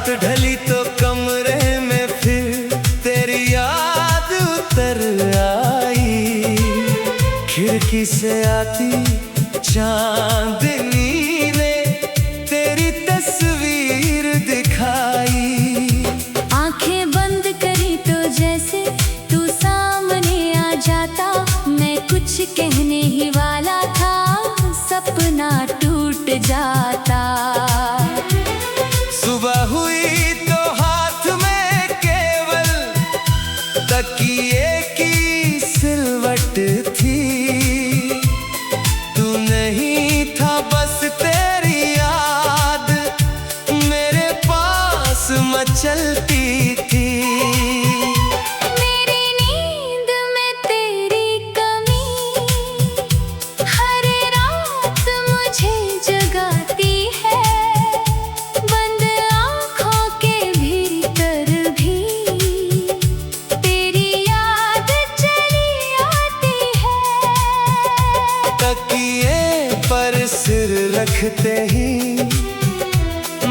रात ढली तो कमरे में फिर तेरी याद उतर आई। खिड़की से आती चांदनी ने तेरी तस्वीर दिखाई। आंखें बंद करी तो जैसे तू सामने आ जाता। मैं कुछ कहने ही वाला था, सपना टूट जाता। सुबह हुई तो हाथ में केवल तकिए की सिलवट थी। तू नहीं था बस तेरी याद मेरे पास मचलती थी। मेरी नींद में तेरी कमी हर रात मुझे जगाती है। बंद आँखों के भीतर भी तेरी याद चली आती है। तकिए पर सिर रखते ही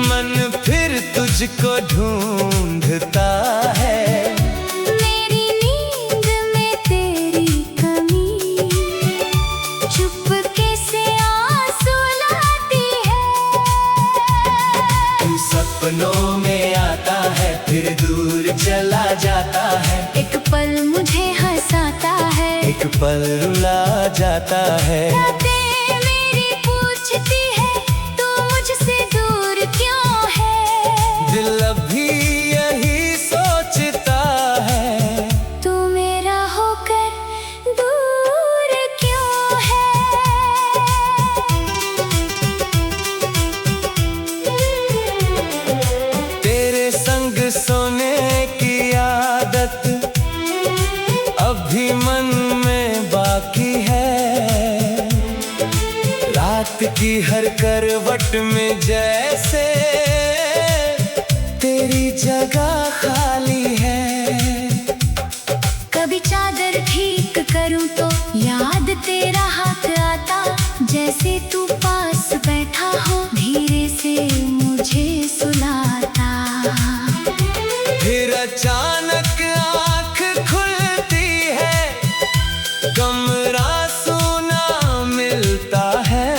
मन फिर तुझको ढूंढता है। मेरी नींद में तेरी कमी चुपके से आंसू लाती है। तू सपनों में आता है फिर दूर चला जाता है। एक पल मुझे हंसाता है, एक पल रुला जाता है। रातें मेरी पूछती है तू मुझसे दूर क्यों है। दिल अभी यही सोचता है तू मेरा होकर दूर क्यों है। तेरे संग सोने की आदत अभी मन में बाकी है। रात की हर करवट में जैसे तेरी जगह खाली है। कभी चादर ठीक करूं तो याद तेरा हाथ आता। जैसे तू पास बैठा हो धीरे से मुझे सुलाता। फिर अचानक आँख खुलती है, कमरा सूना मिलता है।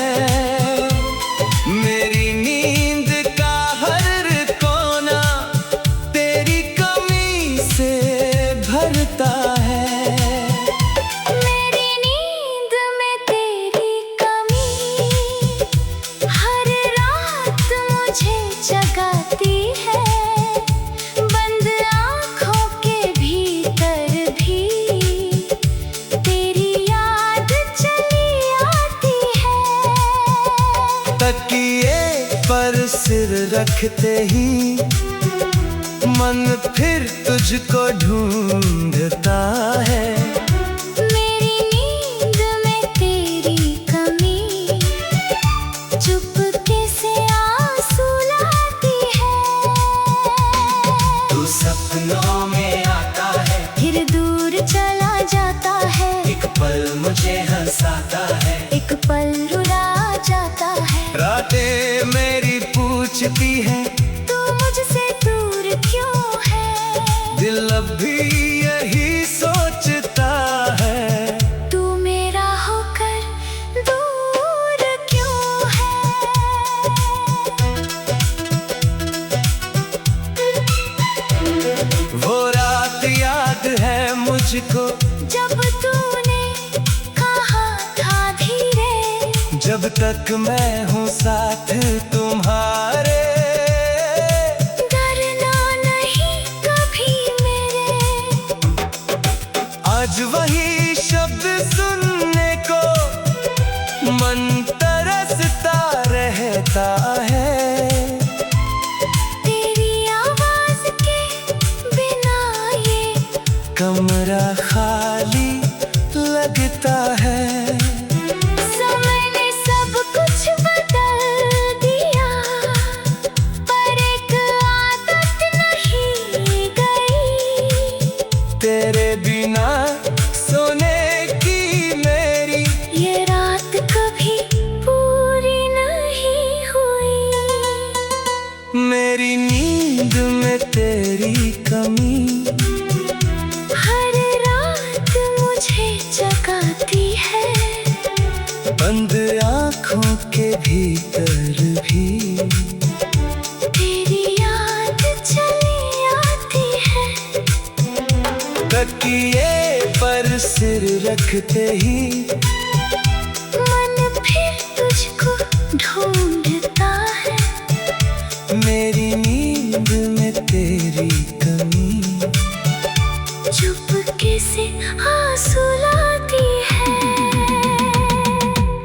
मेरी नींद का हर कोना तेरी कमी से भरता है। मेरी नींद में तेरी कमी हर रात मुझे जगाती है। बंद आँखों के भीतर भी तेरी याद चली आती है। तकिए पर सिर रखते ही मन फिर तुझको ढूंढता है। मेरी नींद में तेरी कमी चुपके से आंसू लाती है। तू सपनों में आता है फिर दूर चला जाता है। एक पल मुझे हंसाता है, एक पल रुला जाता है। रातें मेरी पूछती है तू मुझसे दूर क्यों है। दिल अभी यही सोचता है तू मेरा होकर दूर क्यों है। वो रात याद है मुझको जब तूने कहा था धीरे, जब तक मैं हूँ साथ तुम्हारे। डरना नहीं कभी मेरे। आज वही शब्द सुनने को मन तरसता रहता है। तेरी आवाज के बिना ये कमरा खाली लगता है। समय ने सब कुछ बदल दिया, पर एक आदत नहीं गई। तेरे बिना सोने की मेरी ये रात कभी पूरी नहीं हुई। मेरी नींद में तेरी कमी हर रात मुझे जगाती है। बंद आँखों के भीतर भी तेरी याद चली आती है। तकिए पर सिर रखते ही मन फिर तुझको ढूंढता है। मेरी नींद में तेरी कमी चुपके से आंसू लाती है।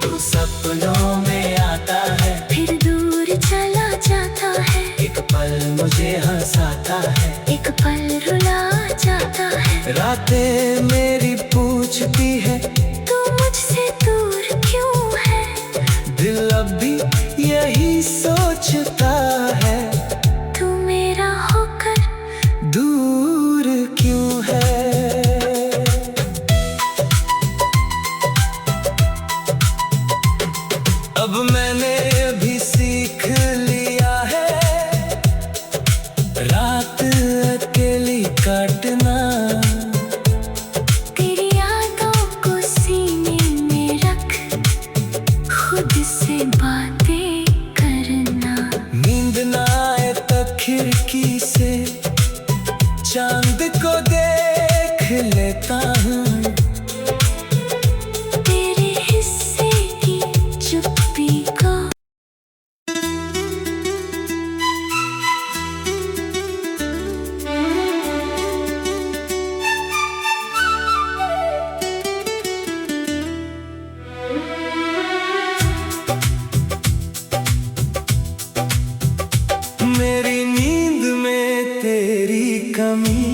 तू सपनों में आता है, फिर दूर चला जाता है। एक पल मुझे हंसाता है, एक पल रुला जाता है। रातें मेरी पूछती है तू मुझसे दूर क्यों है? दिल अब भी यही सोचता है, तू मेरा होकर दूर क्यों है। अब मैंने भी सीख लिया है रात अकेली काटना। तेरी यादों को सीने में रख खुद से बातें करना। नींद ना आए तो खिड़की से चांद को देख लेता हूँ। तेरे हिस्से की चुप्पी को मेरी नींद में तेरी कमी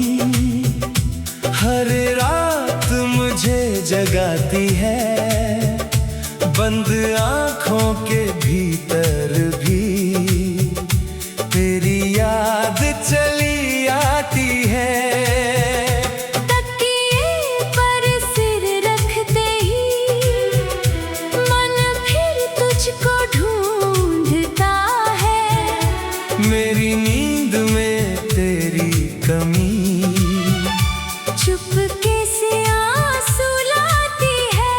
हर रात मुझे जगाती है। बंद आँखों के भीतर भी तेरी याद चली आती है। तकिए पर सिर रखते ही मन फिर तुझको ढूंढता है। मेरी नींद में तेरी कमी चुपके से आंसू लाती है।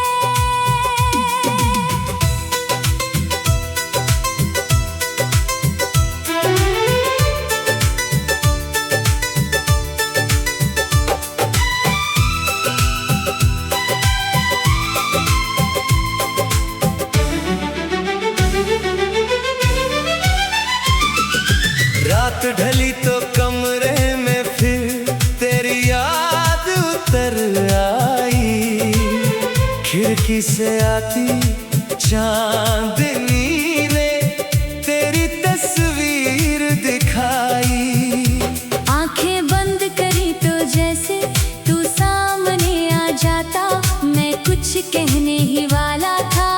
रात ढली तो कमरे में फिर तेरी याद उतर आई। खिड़की से आती चांदनी ने तेरी तस्वीर दिखाई। आंखें बंद करी तो जैसे तू सामने आ जाता। मैं कुछ कहने ही वाला था,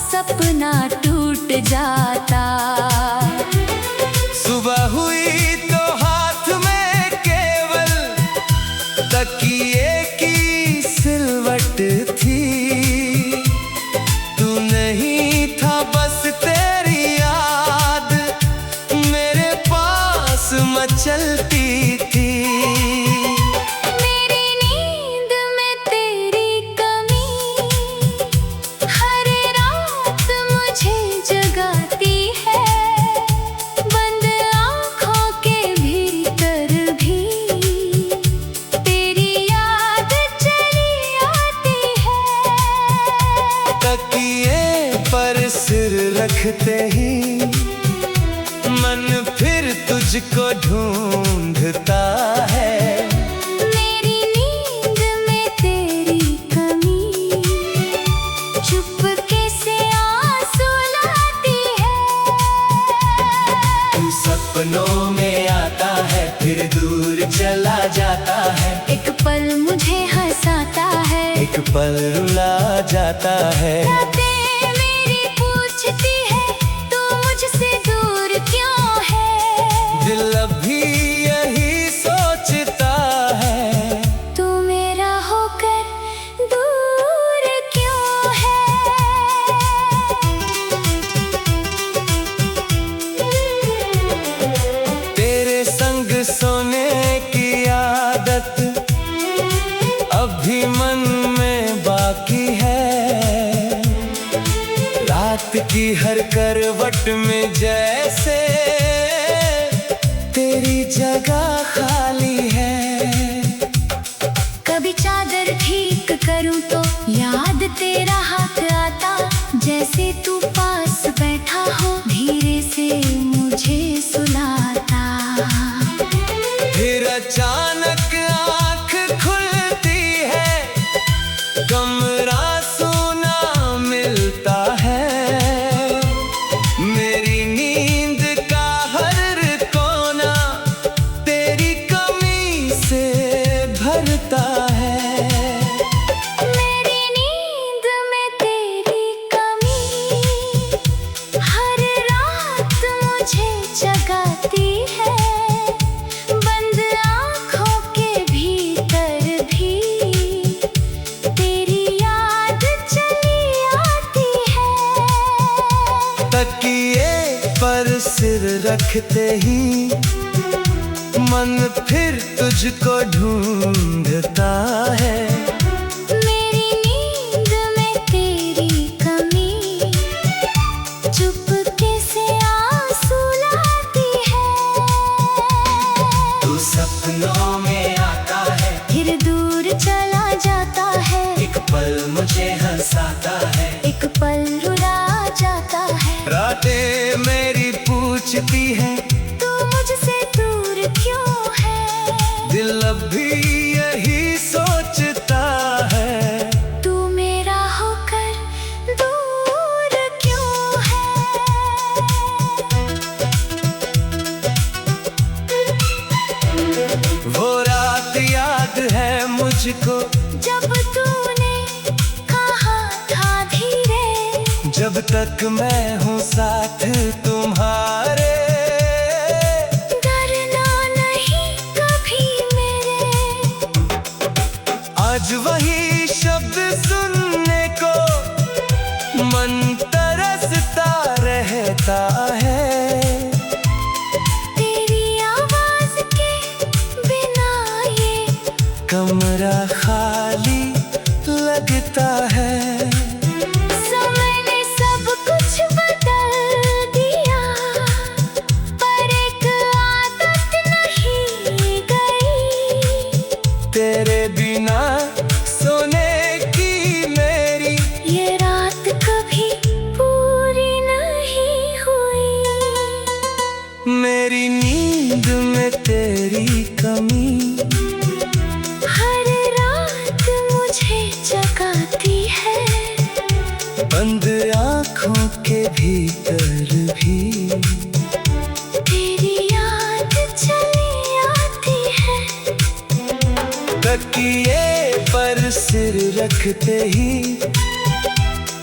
सपना टूट जाता। सुबह हुई तो हाथ में केवल तकिए की सिलवट थी। तू नहीं था बस तेरी याद मेरे पास मचलती थी। मेरी नींद में तेरी कमी हर रात मुझे जगाती है। बंद आँखों के भीतर भी तेरी याद चली आती है। तकिए पर सिर रखते ही मन फिर तुझको ढूंढता है। मेरी नींद में तेरी कमी चुपके से आंसू लाती है। तू सपनों में आता है, फिर दूर चला जाता है। एक पल मुझे हंसाता है, एक पल रुला जाता है। रातें मेरी पूछती है तू मुझसे दूर क्यों है? दिल अब भी यही सोचता है, तू मेरा होकर दूर क्यों है? तेरे संग हर करवट में जैसे तेरी जगह खाली है। कभी चादर ठीक करूं तो याद तेरा हाथ आता, जैसे तू पास बैठा हो धीरे से मुझे सुलाता। फिर अचानक आँख खुलती है, कमरा सूना मिलता है। मेरी नींद का हर कोना तेरी कमी से भरता है। मेरी नींद में तेरी कमी हर रात मुझे जगाती है। बंद आँखों के भीतर भी तेरी याद चली आती है। तकिए पर सिर रखते ही मन फिर तुझको ढूंढता है। मेरी नींद में तेरी कमी चुपके से आंसू लाती है। तू सपनों में आता है, फिर दूर चला जाता है। एक पल मुझे हंसाता है, एक पल रुला जाता है। रातें मेरी पूछती है, तू मुझसे दूर क्यों है? दिल अब भी यही सोचता है। तू मेरा होकर दूर क्यों है? वो रात याद है मुझको, जब तूने कहा था धीरे, जब तक मैं हूँ साथ तुम्हारे। डरना नहीं कभी मेरे। आज वही शब्द सुनने को मन तरसता रहता है। तेरी आवाज के बिना ये कमरा खाली लगता है। समय ने सब कुछ बदल दिया, पर एक आदत नहीं गई। तेरे बिना सोने की मेरी ये रात कभी पूरी नहीं हुई। मेरी नींद में तेरी कमी हर रात मुझे जगाती है। बंद आँखों के भीतर भी तेरी याद चली आती है। तकिए पर सिर रखते ही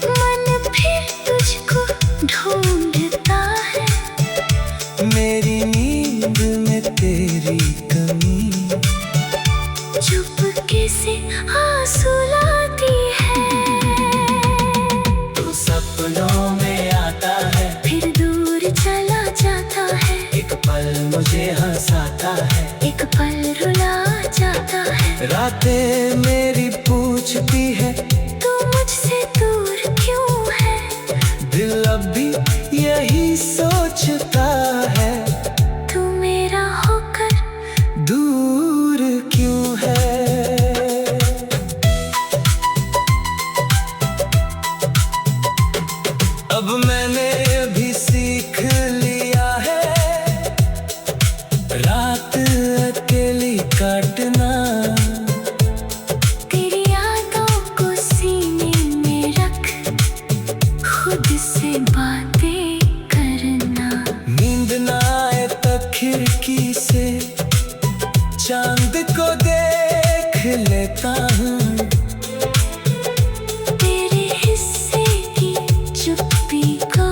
मन फिर तुझको ढूंढता है। मेरी नींद में तेरी कमी चुपके से आंसू लाती है। तू सपनों में आता है, फिर दूर चला जाता है। एक पल मुझे हंसाता है, एक पल रुला जाता है। रातें मेरी पूछती है, तू मुझसे दूर क्यों है? दिल अब भी यही सोचता है। तू मेरा होकर दूर क्यों है? अब मैंने भी सीख लिया है रात अकेली काटना। तेरी यादों को सीने में रख खुद से बातें करना। नींद ना आए तो खिड़की से चांद को देख लेता हूँ। तेरे हिस्से की चुप्पी को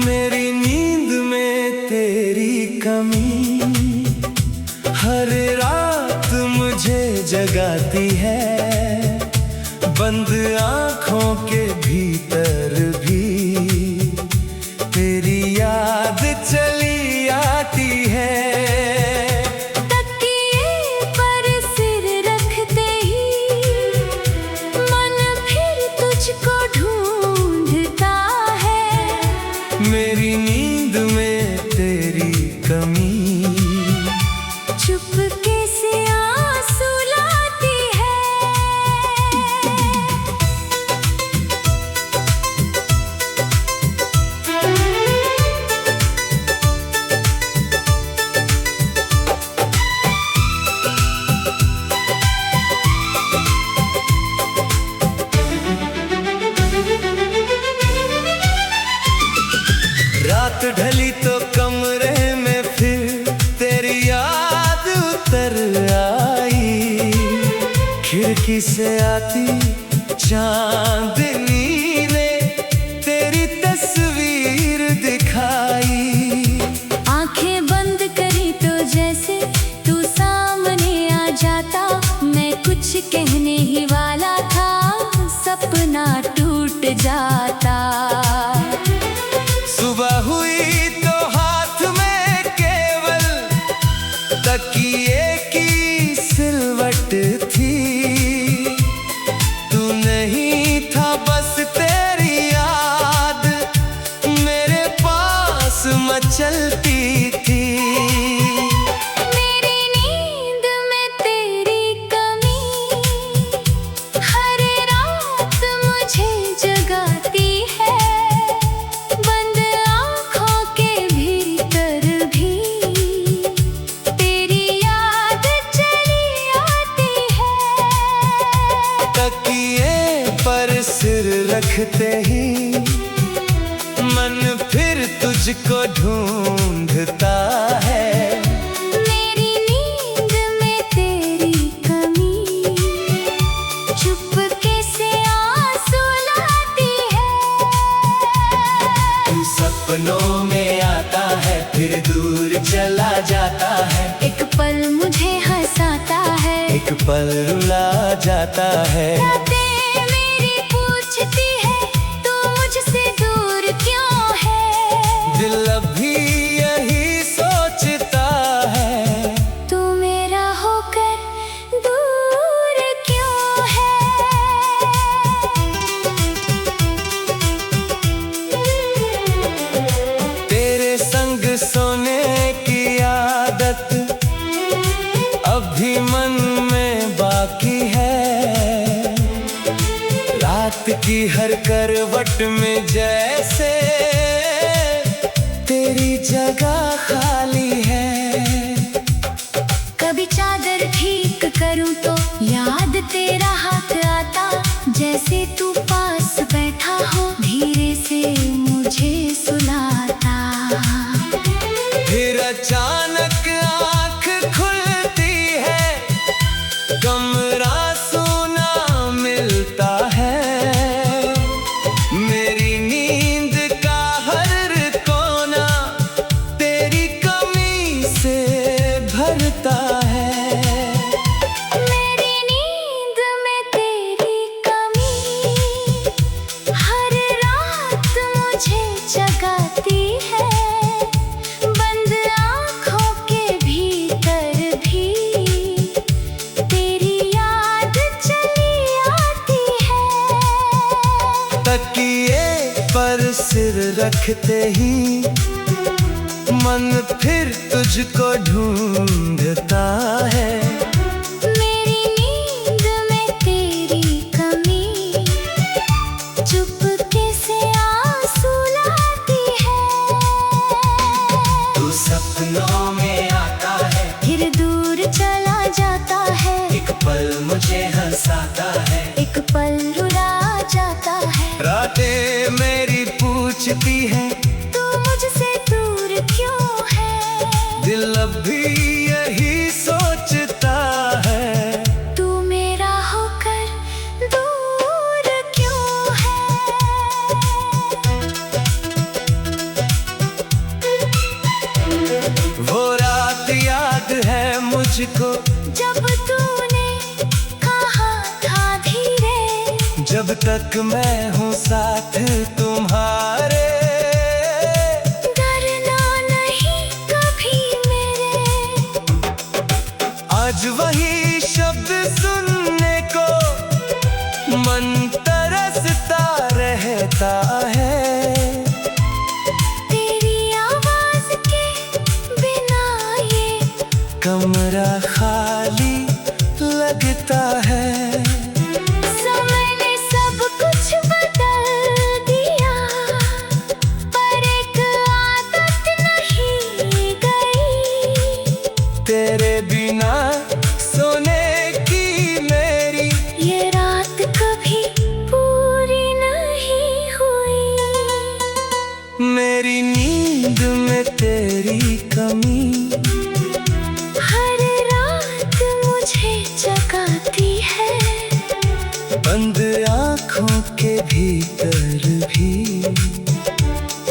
मेरी नींद में तेरी कमी हर रात मुझे जगाती है। बंद आँखों के भी रात ढली तो कमरे में फिर तेरी याद उतर आई। खिड़की से आती चांदनी ने तेरी तस्वीर दिखाई। आंखें बंद करी तो जैसे तू सामने आ जाता। मैं कुछ कहने ही वाला था, सपना टूट जाता। सुबह हुई तो हाथ में केवल तकिए की सिलवट थी। तू नहीं था बस तेरी याद मेरे पास मचलती थी। मेरी नींद में तेरी कमी हर रात मुझे जगाती है। बंद आँखों के भीतर भी तेरी याद चली आती है। तकिए पर सिर रखते ही मन फिर तुझको ढूंढता है। मेरी नींद में तेरी कमी चुपके से आंसू लाती है। तू सपनों में आता है फिर दूर चला जाता है। एक पल मुझे हंसाता है, एक पल रुला जाता है। रातें मेरी पूछती है तू मुझसे दूर क्यों है। दिल अभी यही सोचता है तू मेरा होकर दूर क्यों है। तेरे संग सोने की आदत अभी मन में बाकी है। रात की हर करवट में जैसे तेरी जगह खाली है। कभी चादर ठीक करूं तो याद तेरा हाथ आता। जैसे तू पास बैठा हो धीरे से मुझे सुलाता। फिर अचानक आँख खुलती है, कमरा सूना मिलता है। मेरी नींद का हर कोना तेरी कमी से भरता है। मेरी नींद में तेरी कमी हर रात मुझे जगाती है। बंद आँखों के भीतर भी तेरी याद चली आती है। तकिए पर सिर रखते ही मन फिर तुझको ढूंढता है। मेरी नींद में तेरी कमी चुपके से आंसू लाती है। तू सपनों में आता है फिर दूर चला जाता है। एक पल मुझे हंसाता है, एक पल रुला जाता है। रातें मेरी पूछती है तू मुझसे दूर क्यों है। दिल अभी यही सोचता है तू मेरा होकर दूर क्यों है। वो रात याद है मुझको जब तूने कहा था धीरे, जब तक मैं हूँ साथ तुम्हारे। डरना नहीं कभी मेरे। आज वही शब्द सुनने को मन तरसता रहता है। तेरी आवाज के बिना ये कमरा खाली लगता है। समय ने सब कुछ बदल दिया, पर एक आदत नहीं गई। तेरे बिना सोने की मेरी ये रात कभी पूरी नहीं हुई। मेरी नींद में तेरी कमी हर रात मुझे जगाती है। बंद आँखों के भीतर भी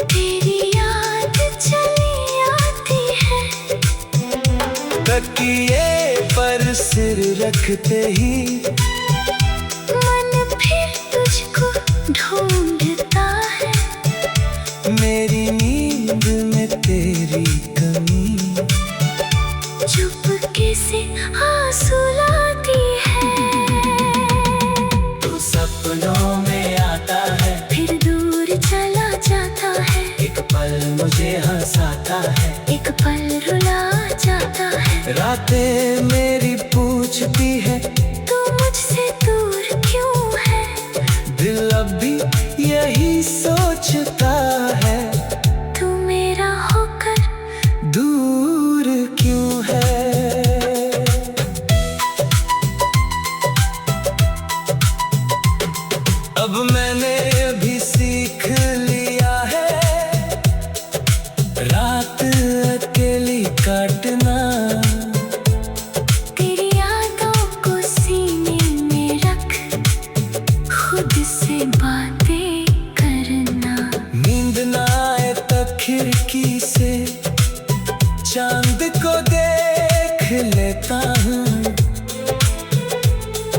तेरी याद चली आती है। तकिए पर सिर रखते ही मन फिर तुझको ढूंढता है। मेरी नींद में तेरी कमी चुपके से आंसू लाती है। तू सपनों में आता है, फिर दूर चला जाता है। एक पल मुझे हंसाता है, एक पल रुला जाता है। रातें मेरी पूछती है तू मुझसे दूर क्यों है? दिल अब भी यही सोचता है, तू मेरा होकर दूर क्यों है। अब मैंने भी सीख लिया है रात अकेली काटना। तेरी यादों को सीने में रख खुद से बातें करना। नींद ना आए तक खिड़की से चांद को देख लेता हूँ।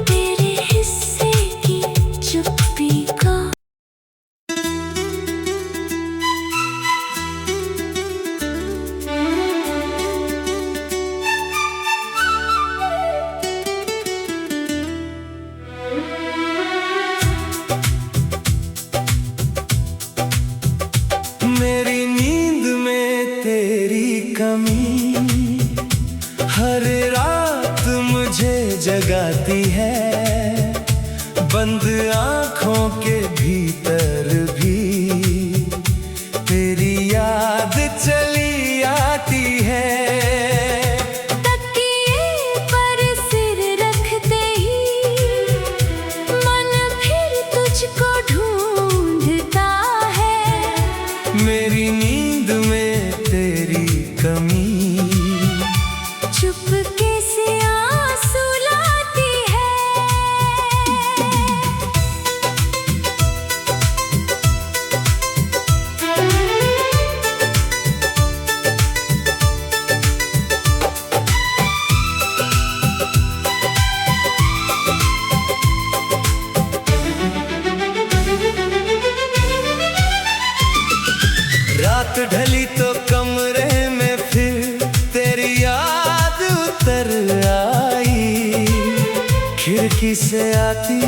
तेरे हिस्से की चुप्पी को मेरी नींद में तेरी कमी हर रात मुझे जगाती है। बंद आँखों के भीतर भी तेरी याद चली आती है। तकिए पर सिर रखते ही मन फिर तुझको ढूंढता है। मेरी नींद में तेरी कमी चुपके से आंसू लाती है। रात ढली तो कमरे में फिर तेरी याद उतर आई। खिड़की से आती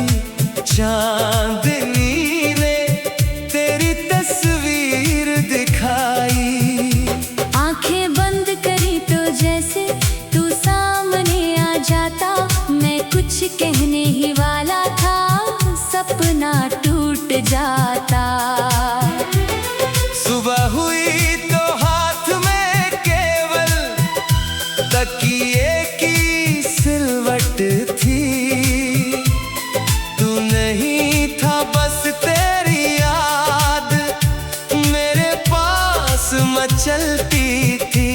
चांदनी ने तेरी तस्वीर दिखाई। आंखें बंद करी तो जैसे तू सामने आ जाता। मैं कुछ कहने ही वाला था, सपना टूट जाता। सुबह हुई तो हाथ में केवल तकिए की सिलवट थी। तू नहीं था बस तेरी याद मेरे पास मचलती थी।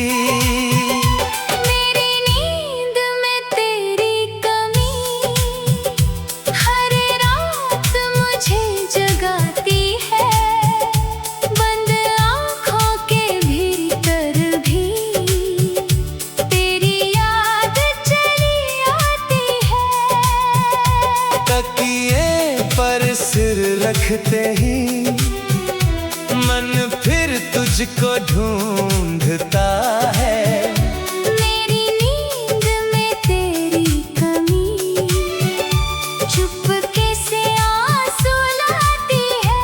मेरी नींद में तेरी कमी हर रात मुझे जगाती है। बंद आँखों के भीतर भी तेरी याद चली आती है। तकिए पर सिर रखते ही मन फिर तुझको ढूंढता है। मेरी नींद में तेरी कमी चुपके से आंसू लाती है।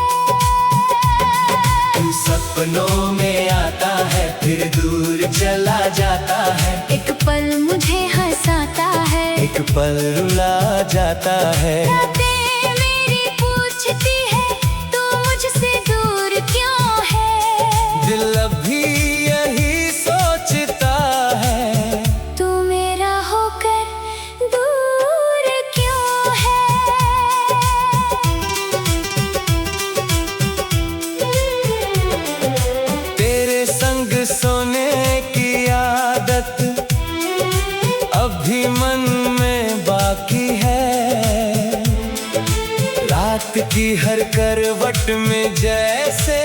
तू सपनों में आता है, फिर दूर चला जाता है। एक पल मुझे हंसाता है, एक पल रुला जाता है। रातें मेरी पूछती है तू मुझसे दूर क्यों है? दिल अब भी यही सोचता है, तू मेरा होकर दूर क्यों है? हर करवट में जैसे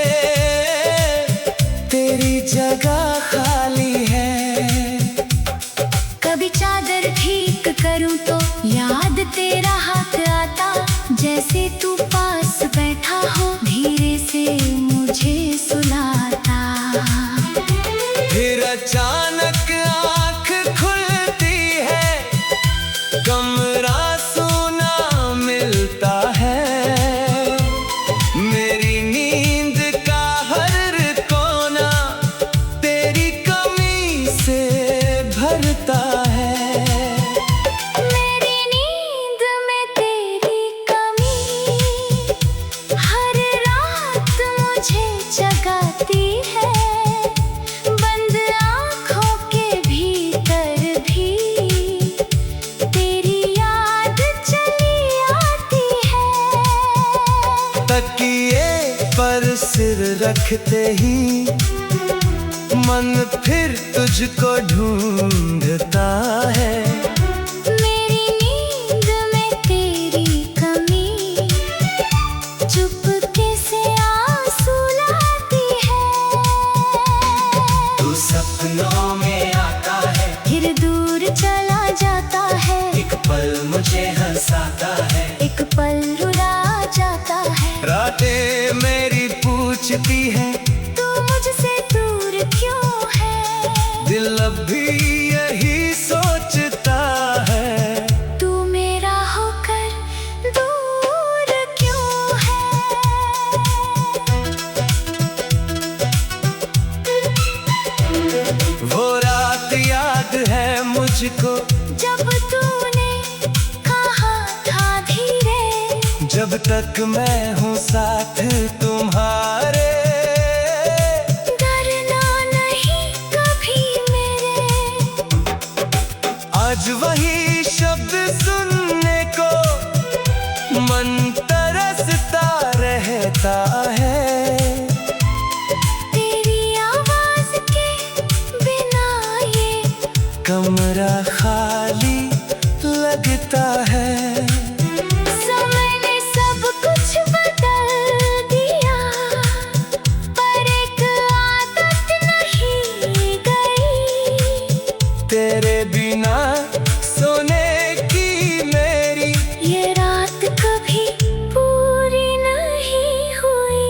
तेरी जगह खाली है। कभी चादर ठीक करूं तो याद तेरा हाथ आता, जैसे तू पास बैठा हो धीरे से मुझे सुलाता। फिर अचानक आँख खुलती है, कमरा सूना मिलता है। मेरी नींद का हर कोना तेरी कमी से भरता है। मेरी नींद में तेरी कमी हर रात मुझे जगाती है। बंद आँखों के भीतर भी तेरी याद चली आती है। तकिए पर सिर रखते ही मन फिर तुझको ढूंढता है। मेरी नींद में तेरी कमी चुपके से आंसू लाती है। तू सपनों में आता है, फिर दूर चला जाता है। एक पल मुझे हंसाता है, एक पल रुला जाता है। रातें मेरी पूछती है, तू मुझसे दूर क्यों है? दिल अब भी यही सोचता है। तू मेरा होकर दूर क्यों है? वो रात याद है मुझको, जब तूने कहा था धीरे, जब तक मैं हूँ साथ तुम्हारे। डरना नहीं कभी मेरे। आज वही शब्द सुनने को मन तरसता रहता है। तेरी आवाज के बिना ये कमरा खाली लगता है। समय ने सब कुछ बदल दिया, पर एक आदत नहीं गई। तेरे बिना सोने की मेरी ये रात कभी पूरी नहीं हुई।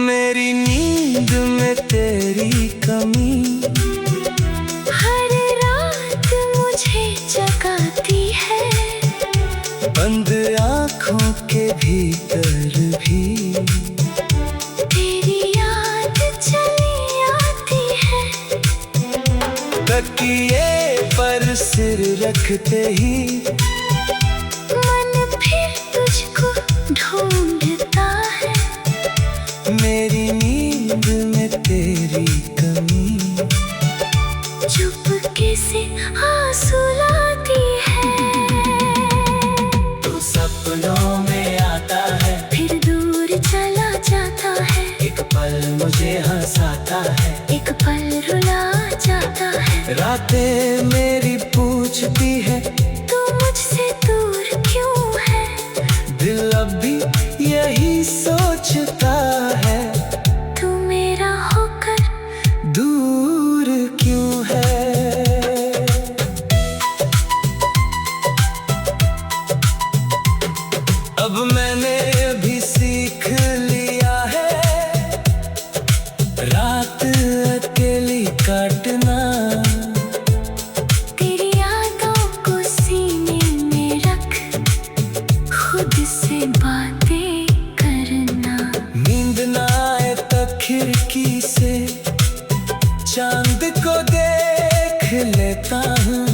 मेरी नींद में तेरी कमी हर रात मुझे जगाती है। बंद आँखों के भीतर भी तेरी याद चली आती है। तकिए पर सिर रखते ही मन फिर तुझको ढूंढता है। मेरी नींद में तेरी कमी चुपके से आंसू लाती है। तू सपनों में आता है, फिर दूर चला जाता है। एक पल मुझे हंसाता है। एक पल रुला जाता है। रातें मेरी पूछती है, तू मुझसे दूर क्यों है? दिल अब भी यही सोचता है। तू मेरा होकर दूर क्यों है? अब मैंने भी सीख लिया है रात अकेली काटना। तेरी यादों को सीने में रख खुद से बातें करना। नींद ना आए तक खिड़की से चांद को देख लेता हूँ।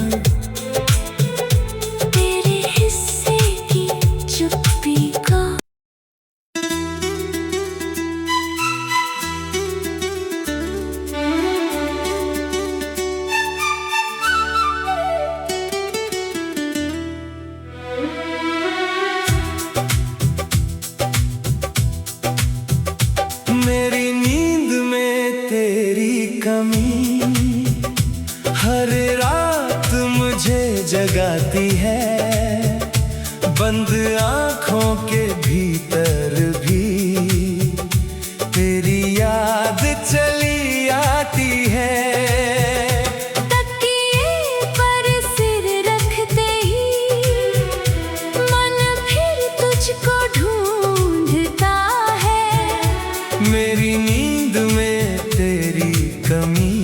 तेरे हिस्से की चुप्पी को मेरी नींद में तेरी कमी हर रात मुझे जगाती है। बंद आँखों के भी मेरी नींद में तेरी कमी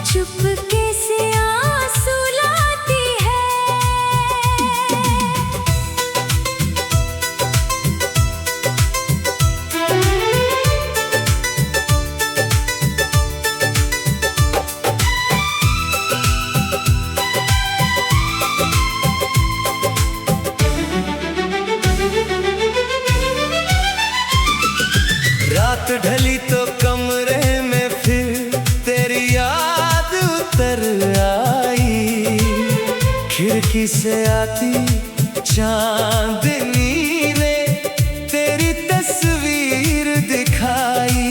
चुपके से आंसू लाती है। रात ढली तो कमरे में फिर तेरी याद उतर आई। खिड़की से आती चांदनी ने तेरी तस्वीर दिखाई।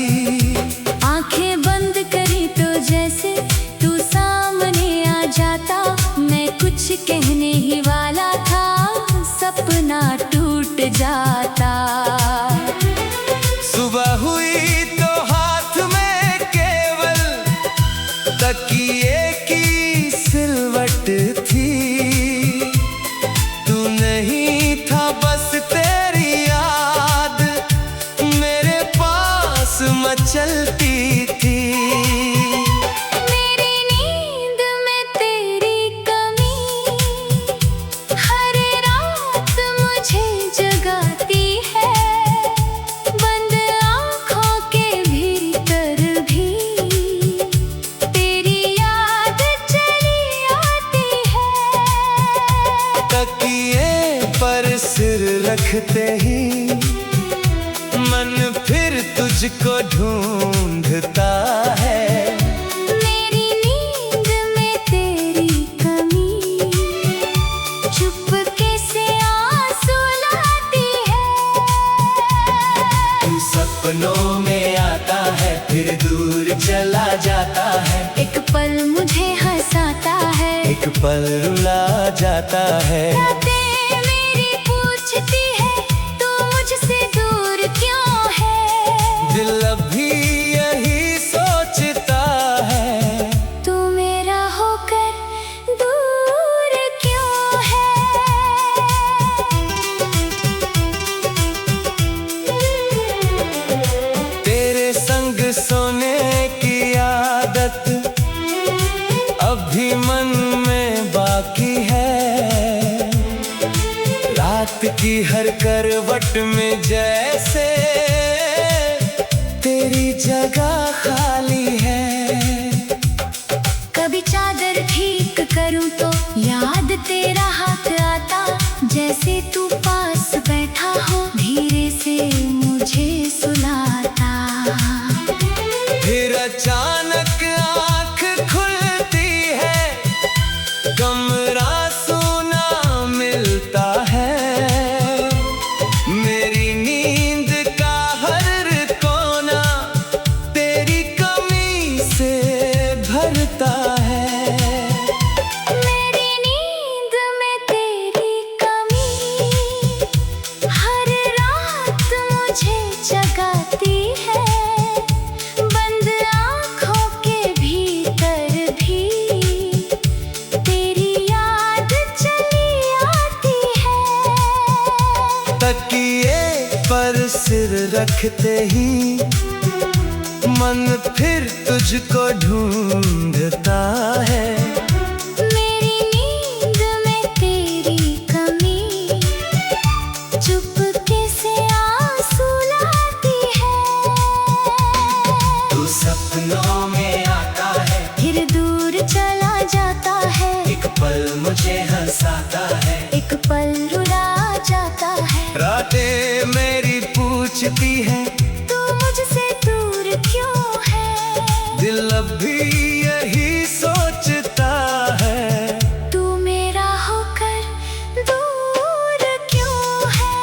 आंखें बंद करी तो जैसे तू सामने आ जाता। मैं कुछ कहने ही वाला था, सपना टूट जाता। सुबह हुई तो हाथ में केवल तकिए की सिलवट थी। तू नहीं था बस तेरी याद मेरे पास मचलती थी। मेरी नींद में तेरी कमी हर रात मुझे जगाती है। बंद आँखों के भीतर भी तेरी याद चली आती है। तकिए पर सिर रखते ही मन फिर तुझको ढूंढता है। मेरी नींद में तेरी कमी चुपके से आंसू लाती है। तू सपनों में आता है फिर दूर चला जाता है। एक पल मुझे हंसाता है, एक पल रुला जाता है। रातें मेरी पूछती है तू मुझसे दूर क्यों है। दिल अभी यही सोचता है तू मेरा होकर दूर क्यों है। तेरे संग सोने की आदत अभी मन में बाकी है। रात की हर करवट में जैसे तेरी जगह खाली है। कभी चादर ठीक करूं तो याद तेरा हाथ आता। जैसे तू पास बैठा हो धीरे से मुझे सुलाता। फिर अचानक आँख खुलती है, कमरा सूना मिलता है। मेरी नींद का हर कोना तेरी कमी से भरता है। मेरी नींद में तेरी कमी हर रात मुझे जगाती है। बंद आँखों के भीतर भी तेरी याद चली आती है। तकिए पर सिर रखते ही मन फिर तुझको ढूंढता है। मेरी नींद में तेरी कमी चुपके से आंसू लाती है। तू सपनों में आता है फिर दूर चला जाता है। एक पल मुझे हंसाता है। एक पल रुला जाता है। रातें मेरी पूछती है तू मुझसे दूर क्यों है। दिल अभी यही सोचता है तू मेरा होकर दूर क्यों है।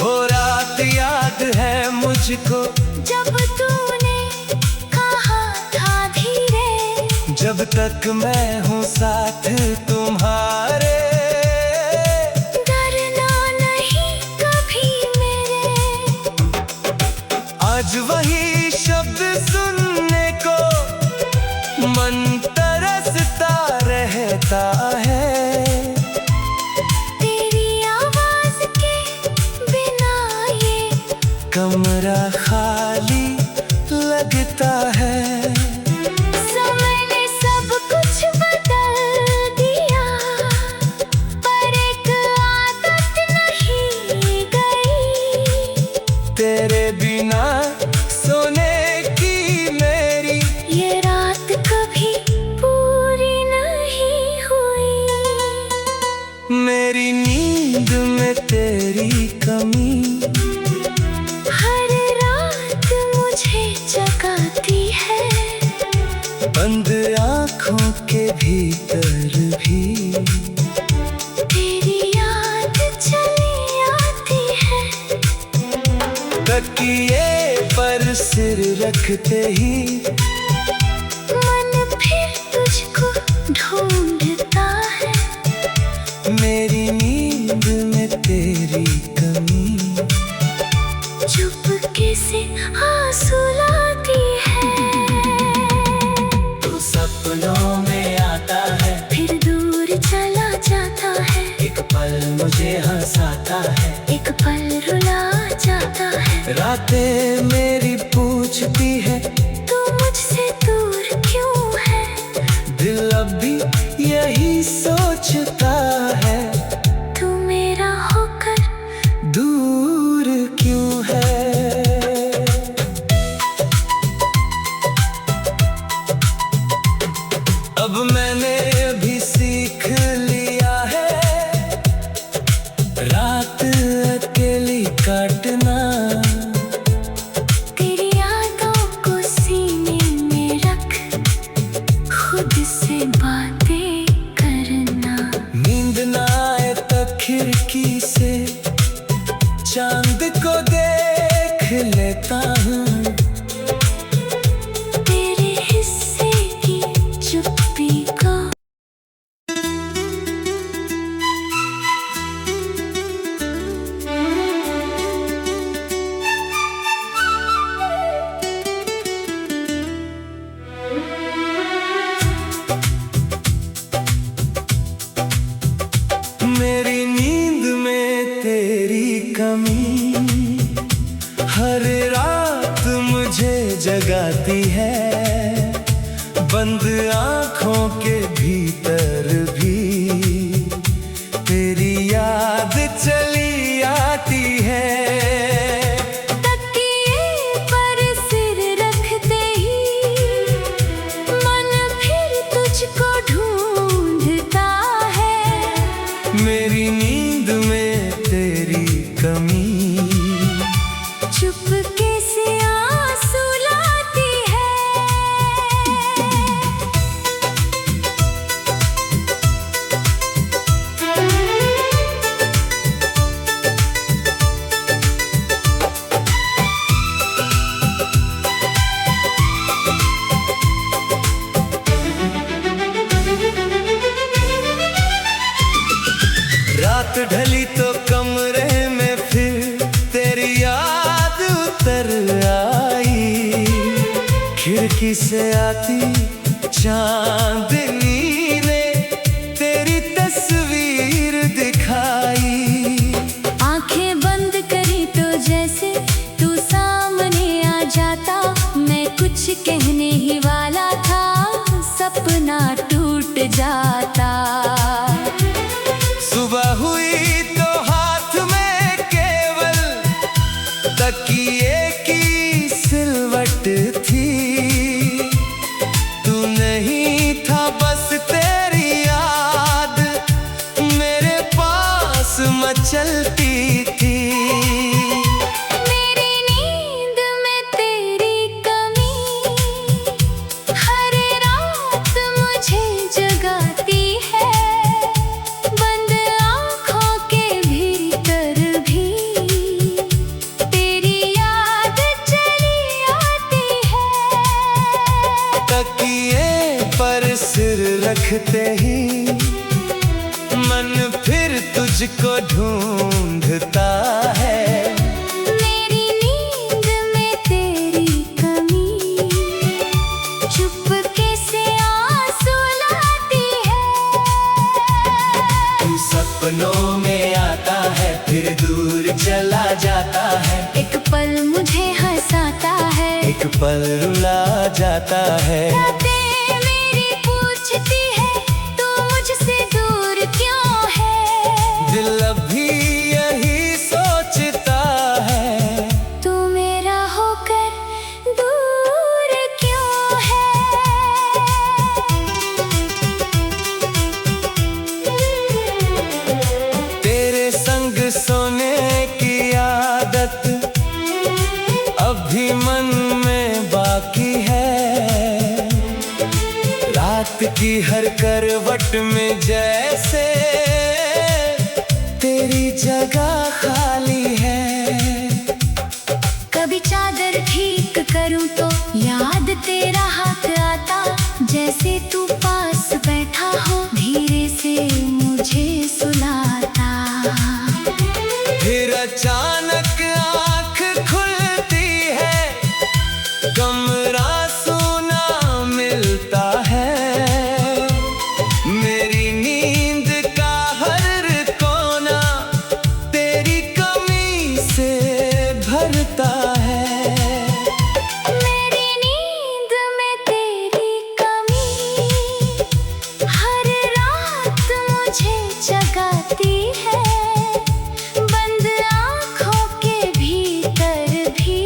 वो रात याद है मुझको जब तूने कहा था धीरे। जब तक मैं हूँ साथ तुम्हारे। डरना नहीं कभी मेरे। आज वही शब्द सुनने को मन तरसता रहता है। कमरा खाली लगता है। समय ने सब कुछ बदल दिया, पर एक आदत नहीं गई। तेरे बिना सोने की मेरी ये रात कभी पूरी नहीं हुई। मेरी नींद में तेरी कमी हर रात मुझे जगाती है। बंद आँखों के भीतर भी तेरी याद चली आती है। तकिए पर सिर रखते ही मन फिर तुझको ढूंढता है। मेरी नींद में तेरी कमी चुपके से आंसू लाती है। तू सपनों में आता है, फिर दूर चला जाता है। एक पल मुझे हंसाता है, एक पल रुला जाता है। रातें मेरी पूछती है तू मुझसे दूर क्यों है? दिल अब भी यही सोचता है, तू मेरा होकर दूर क्यों है। अब मैंने भी सीख लिया है रात अकेली काटना। तेरी यादों को सीने में रख खुद से बातें करना। नींद ना आए तो खिड़की से चांद को देख लेता हूँ। तेरे हिस्से की चुप्पी को मेरी नींद में तेरी कमी हर रात मुझे जगाती है। बंद आँखों के भीतर भी तेरी याद चली आती है। तकिए पर सिर रखते ही मन फिर तुझको ढूंढता है। मेरी नींद में तेरी कमी चुपके से आंसू लाती है। रात ढली तो कमरे में फिर तेरी याद उतर आई। खिड़की से आती चांदनी ने तेरी तस्वीर दिखाई। आंखें बंद करी तो जैसे तू सामने आ जाता। मैं कुछ कहने ही वाला था, सपना टूट जाता। सुबह हुई तो हाथ में केवल तकिए की सिलवट थी। तू नहीं था बस तेरी याद मेरे पास मचलती थी। मेरी नींद में तेरी कमी हर रात मुझे जगाती है। बंद आँखों के भीतर भी तेरी याद चली आती है। तकिए पर सिर रखते ही मन फिर तुझको ढूंढता है। मेरी नींद में तेरी कमी चुपके से आंसू लाती है। तू सपनों में में आता है फिर दूर चला जाता है। एक पल मुझे हंसाता है, एक पल रुला जाता है। रातें मेरी पूछती है तू मुझसे दूर क्यों है। दिल अभी यही सोचता है तू मेरा होकर दूर क्यों है। तेरे संग सोने की आदत अभी मन में बाकी है। रात की हर करवट में जैसे तेरी जगह खाली है। कभी चादर ठीक करूं तो याद तेरा हाथ आता, जैसे तू पास बैठा हो धीरे से मुझे सुलाता। फिर अचानक आँख खुलती है, कमरा सूना मिलता है। मेरी नींद का हर कोना तेरी कमी से भरता है। मेरी नींद में तेरी कमी हर रात मुझे जगाती है। बंद आँखों के भीतर भी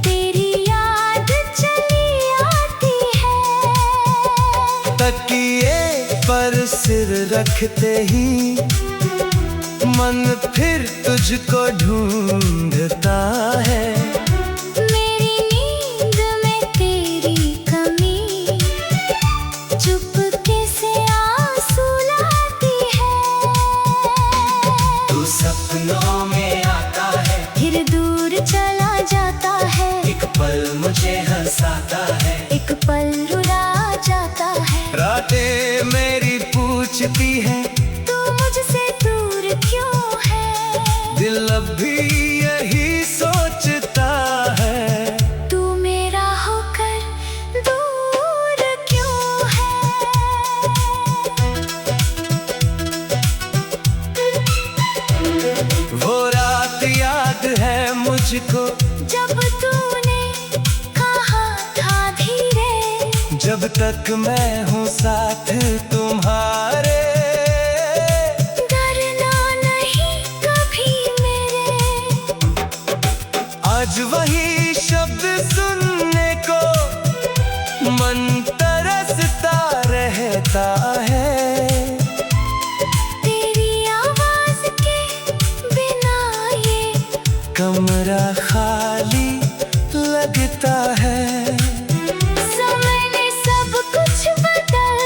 तेरी याद चली आती है। तकिए पर सिर रखते ही मन फिर तुझको ढूंढता है। मेरी नींद में तेरी कमी चुपके से आंसू लाती है। तू सपनों में आता है फिर दूर चला जाता है। एक पल मुझे हंसाता है। एक पल रुला जाता है। रातें मेरी पूछती है तू मुझसे दूर क्यों है। दिल अभी यही सोचता है तू मेरा होकर दूर क्यों है। वो रात याद है मुझको जब तूने कहा था धीरे, जब तक मैं हूँ साथ तुम्हारे। डरना नहीं कभी मेरे। आज वही शब्द सुनने को मन तरसता रहता है। तेरी आवाज के बिना ये कमरा खाली लगता है। समय ने सब कुछ बदल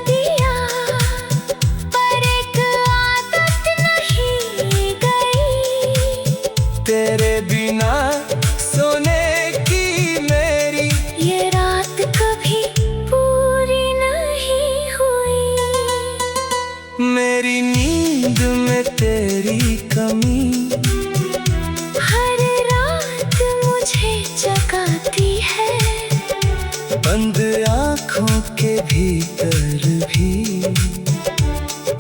दिया, पर एक आदत नहीं गई। तेरे बिना सोने की मेरी ये रात कभी पूरी नहीं हुई। मेरी नींद में तेरी कमी हर रात मुझे जगाती है। बंद आँखों के भीतर भी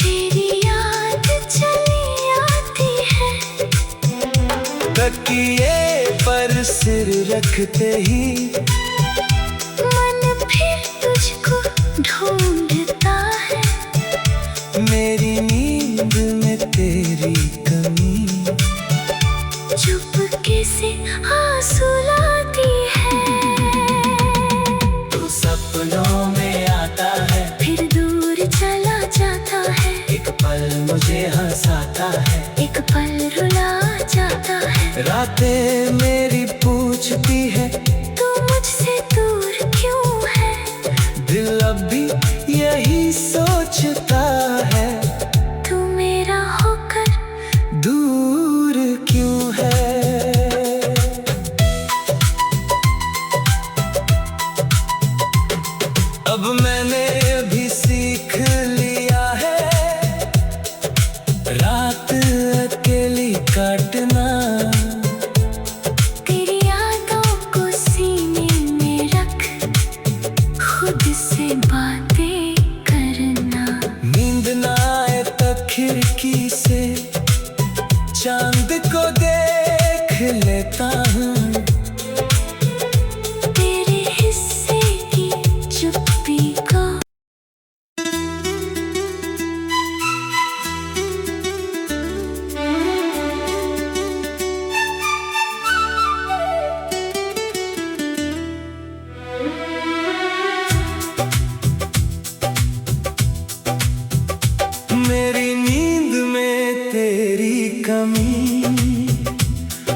तेरी याद चली आती है। तकिए पर सिर रखते ही मन फिर तुझको ढूंढता है। मेरी नींद में तेरी कमी चुपके से आंसू लाती है। तू सपनों में आता है फिर दूर चला जाता है। एक पल मुझे हंसाता है। एक पल रुला जाता है। रातें मेरी पूछती है तू मुझसे दूर क्यों है। दिल अभी यही सोचता है तू मेरा होकर दूर क्यों है। अब मैंने भी सीख लिया है रात अकेली काटना। तेरी यादों को कहीं से चांद को देख लेता हूँ। तेरे हिस्से की चुप्पी को मेरी नींद में तेरी कमी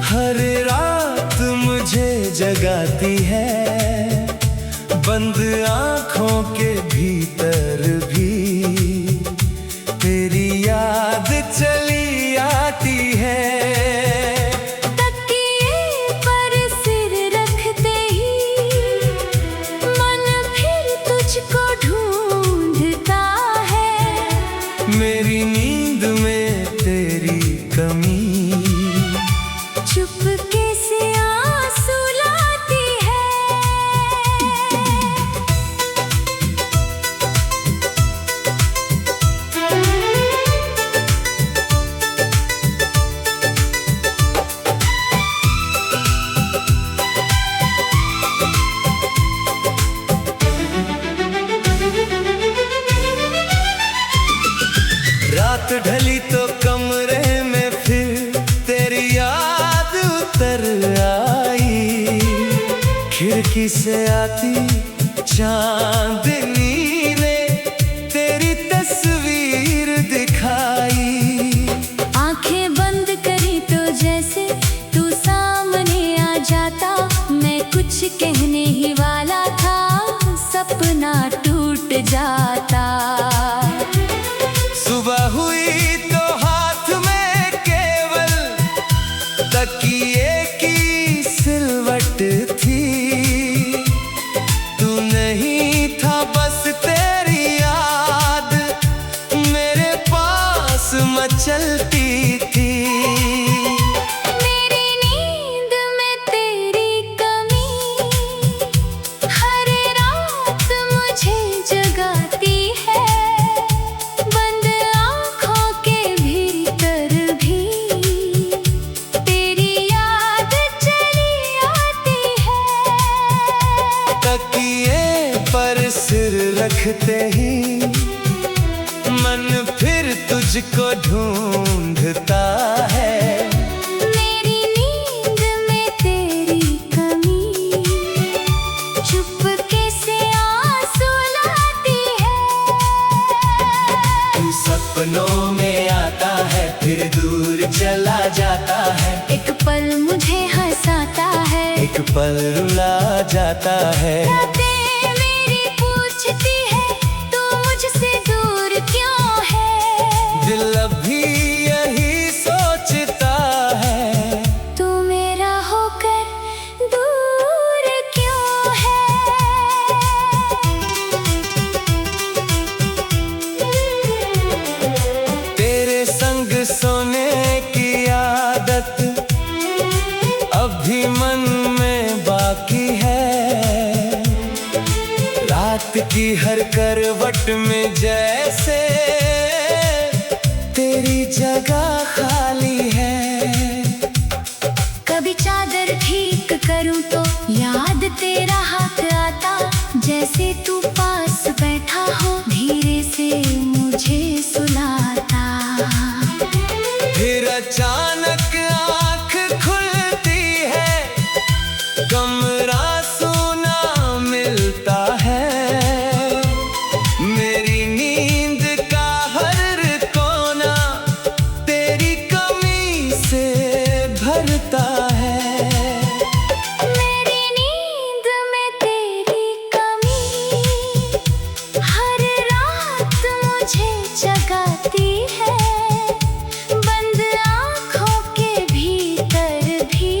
हर रात मुझे जगाती है। बंद आँखों के भीतर भी तेरी याद चली आती है। तकिए पर सिर रखते ही मन फिर तुझको ढूंढता है। मेरी नींद में तेरी कमी चुपके से आंसू लाती है। रात ढली तो कमरे में फिर तेरी याद उतर आई। खिड़की से आती चांदनी ने तेरी तस्वीर दिखाई। आंखें बंद करी तो जैसे तू सामने आ जाता। मैं कुछ कहने ही वाला था, सपना टूट जाता। सुबह हुई तो हाथ में केवल तकिए की सिलवट थी। तू नहीं था बस तेरी याद मेरे पास मचलती थी। मेरी नींद में तेरी कमी हर रात मुझे जगाती है। बंद आँखों के भीतर भी तेरी याद चली आती है। तकिए पर सिर रखते ही मन फिर तुझको ढूंढता है। मेरी नींद में तेरी कमी चुपके से आंसू लाती है। तू सपनों में आता है फिर दूर चला जाता है। एक पल मुझे हंसाता है, एक पल रुला जाता है। रातें मेरी पूछती है तू मुझसे दूर क्यों है। दिल अभी यही सोचता है तू मेरा होकर दूर क्यों है। तेरे संग सोने की आदत अभी मन में बाकी है। रात की हर करवट में जैसे तेरी जगह खाली है। कभी चादर ठीक करूं तो याद तेरा हाथ आता। जैसे तू पास बैठा हो धीरे से मुझे सुलाता। फिर अचानक आँख खुलती है, कमरा सूना मिलता है। मेरी नींद का हर कोना तेरी कमी से भरता है। मेरी नींद में तेरी कमी हर रात मुझे जगाती है। बंद आँखों के भीतर भी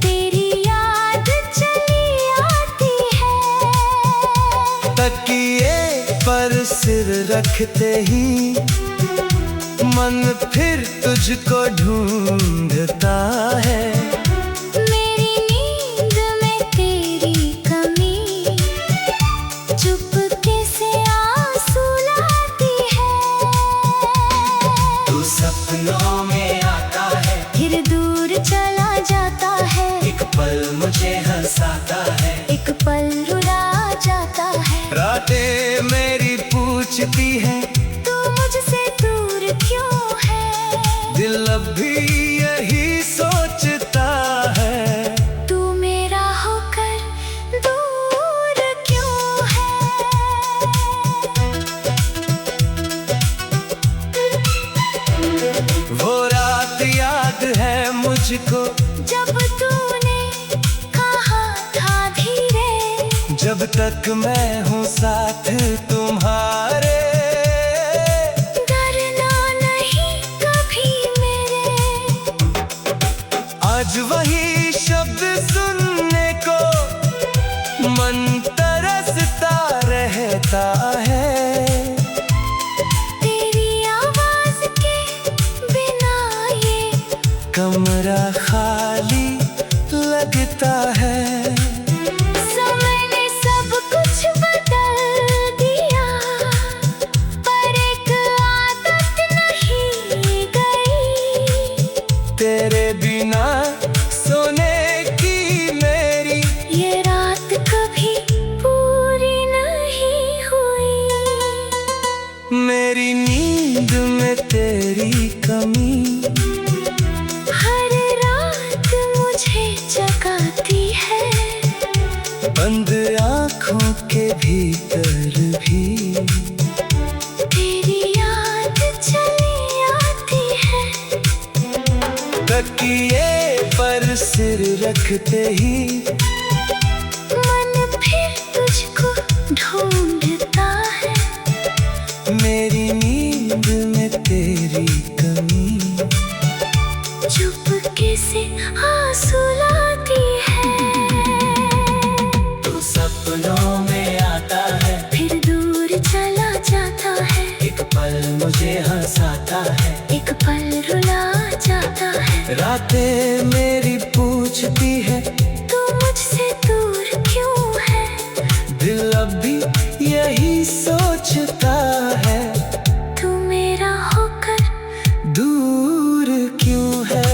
तेरी याद चली आती है। तकिए पर सिर रखते ही मन फिर तुझको ढूंढता है। मेरी नींद में तेरी कमी चुपके से आंसू लाती है। भी यही सोचता है, तू मेरा होकर दूर क्यों है। वो रात याद है मुझको जब तूने कहा था धीरे, जब तक मैं हूँ साथ तुम्हारे, डरना नहीं कभी मेरे। आज वही शब्द सुनने को मन तरसता रहता है। तेरी आवाज के बिना ये कमरा खाली लगता है। समय ने सब कुछ बदल दिया, पर एक आदत नहीं गई। तेरे बिना सोने की मेरी ये रात कभी पूरी नहीं हुई। मेरी नींद में तेरी कमी हर रात मुझे जगाती है, बंद आँखों के भीतर भी तेरी याद चली आती है। तकिए पर सिर रखते ही मन फिर तुझको ढूंढता है। मेरी नींद में तेरी कमी चुपके से आंसू लाती है। तू सपनों में आता है, फिर दूर चला जाता है। एक पल मुझे हंसाता है, एक पल रुला जाता है। रातें मेरी पूछती है तू मुझसे दूर क्यों है। दिल अब भी यही सोचता है, तू मेरा होकर दूर क्यों है।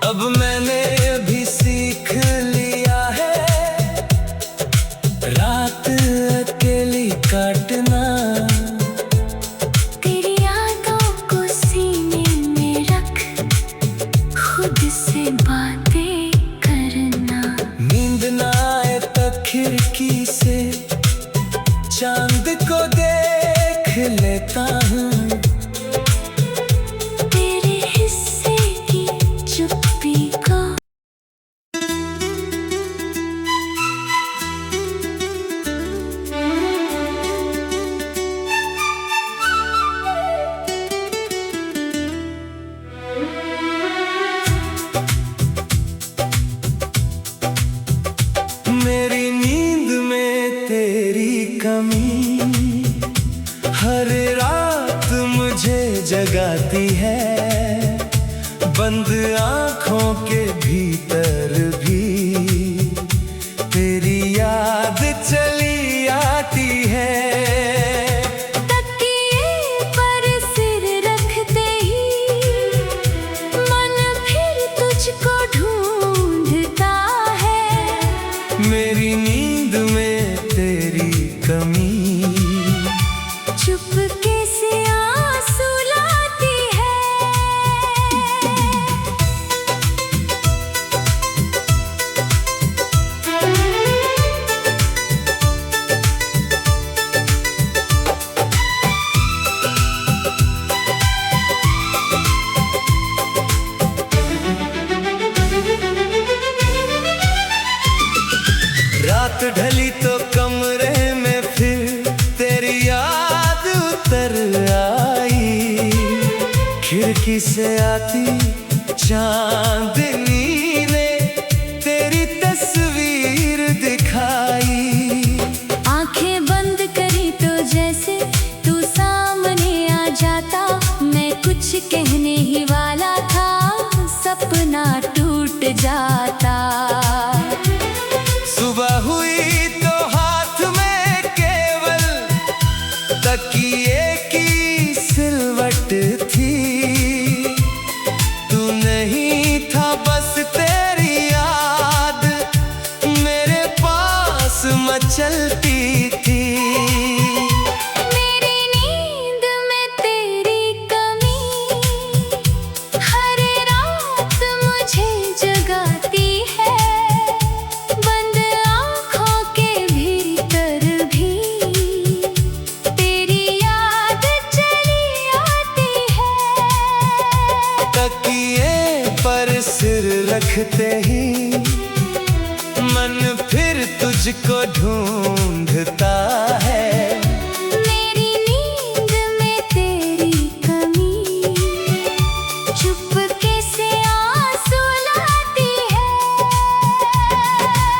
अब मैंने भी सीख लिया है रात अकेली काटना। तेरी यादों को सीने में रख खुद से बातें करना। नींद ना आए तक खिड़की से चांद को देख लेता हूँ। तेरे हिस्से की चुप्पी को मेरी नींद में तेरी कमी हर रात मुझे जगाती है, बंद आँखों के भीतर भी तेरी याद चली आती है। तकिए पर सिर रखते ही मन फिर तुझको ढूंढता है। मेरी नींद में तेरी कमी चुपके से आंसू लाती है। रात ढली तो कमरे में फिर तेरी याद उतर आई। खिड़की से आती चांदनी ने तेरी तस्वीर दिखाई। आंखें बंद करी तो जैसे तू सामने आ जाता। मैं कुछ कहने ही वाला था, सपना टूट जाता। सुबह हुई तो हाथ में केवल तकिए की सिलवट थी। तू नहीं था बस तेरी याद मेरे पास मचलती थी। रखते ही मन फिर तुझको ढूंढता है। मेरी नींद में तेरी कमी चुपके से आंसू लाती है।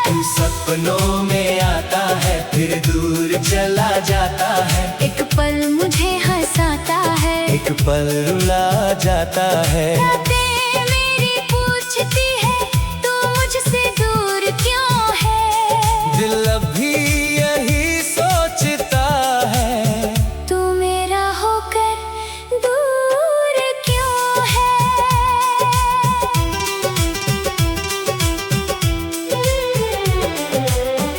तू सपनों में आता है फिर दूर चला जाता है। एक पल मुझे हंसाता है, एक पल रुला जाता है। रातें मेरी पूछती है तू मुझसे दूर क्यों है। दिल अभी यही सोचता है तू मेरा होकर दूर क्यों है।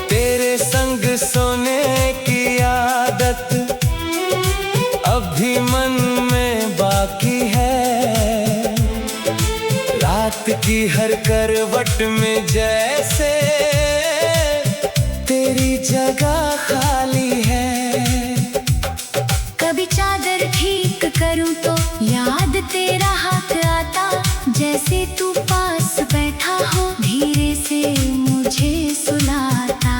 तेरे संग सोने की आदत अभी मन में बाकी है। रात की हर करवट में जैसे तेरी जगह खाली है। कभी चादर ठीक करूं तो याद तेरा हाथ आता, जैसे तू पास बैठा हो धीरे से मुझे सुलाता।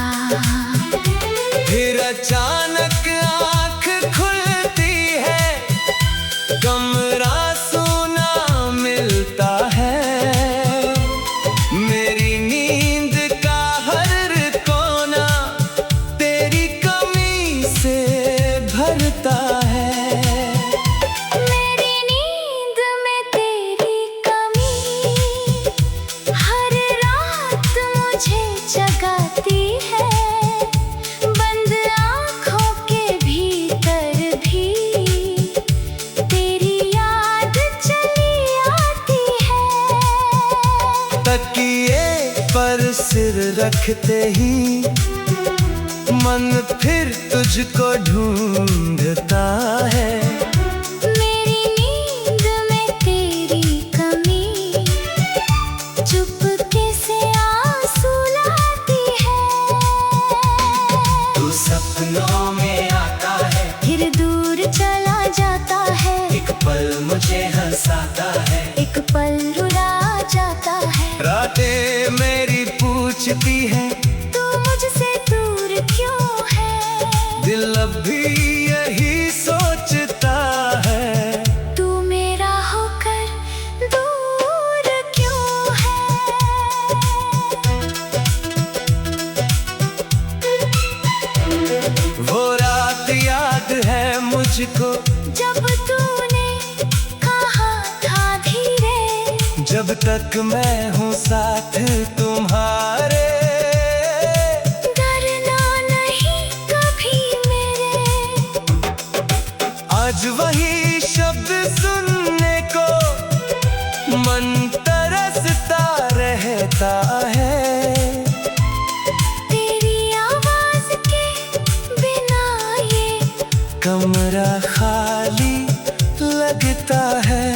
फिर अचानक आँख खुलती है, कमरा सूना मिलता है। मेरी नींद का हर कोना तेरी कमी से भरता है। मेरी नींद में तेरी कमी हर रात मुझे जगाती है। बंद आँखों के भीतर भी तेरी याद चली आती है। तकिए पर सिर रखते ही मन फिर तुझको ढूंढता है। मेरी नींद में तेरी कमी चुपके से आंसू लाती है। तू सपनों में आता है फिर दूर चला जाता है। एक पल मुझे हंसाता है। एक पल रुला जाता है। रातें मेरी पूछती है तू मुझसे दूर क्यों है। दिल अभी यही सोचता है तू मेरा होकर दूर क्यों है। वो रात याद है मुझको जब तूने कहा था धीरे, जब तक मैं हूँ साथ तुम्हारे। डरना नहीं कभी मेरे। आज वही शब्द सुनने को मन तरसता रहता है। तेरी आवाज के बिना ये कमरा खाली लगता है।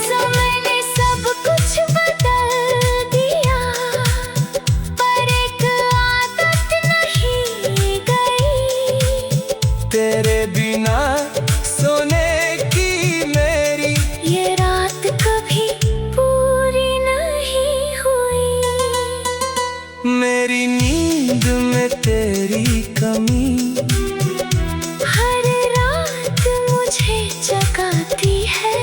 समय ने सब कुछ बदल दिया, पर एक आदत नहीं गई। तेरे बिना सोने की मेरी ये रात कभी पूरी नहीं हुई। मेरी नींद में तेरी कमी हर रात मुझे जगाती है।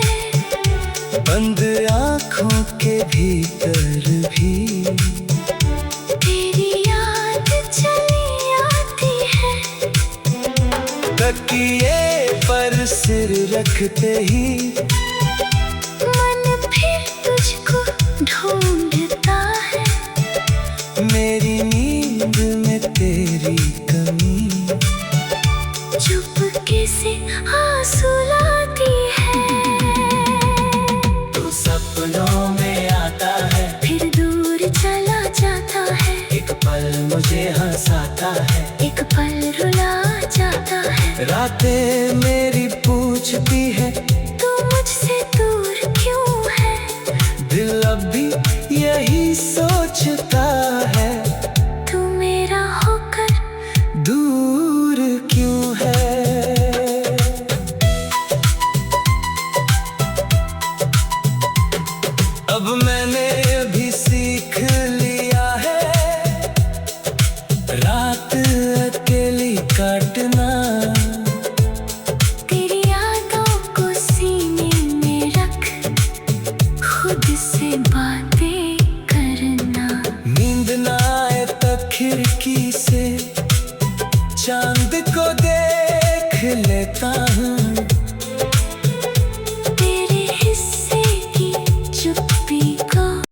बंद आँखों के भीतर भी तेरी याद चली आती है। तकिए पर सिर रखते ही मन फिर तुझको ढूंढता है। मेरी नींद में तेरी कमी चुपके से आंसू लाती है। तू सपनों में आता है फिर दूर चला जाता है। एक पल मुझे हंसाता है। एक पल रुला जाता है। रातें मेरी पूछती है तू मुझसे दूर क्यों है। दिल अभी यही सोचता है तू मेरा होकर दूर क्यों है। अब मैंने भी खिड़की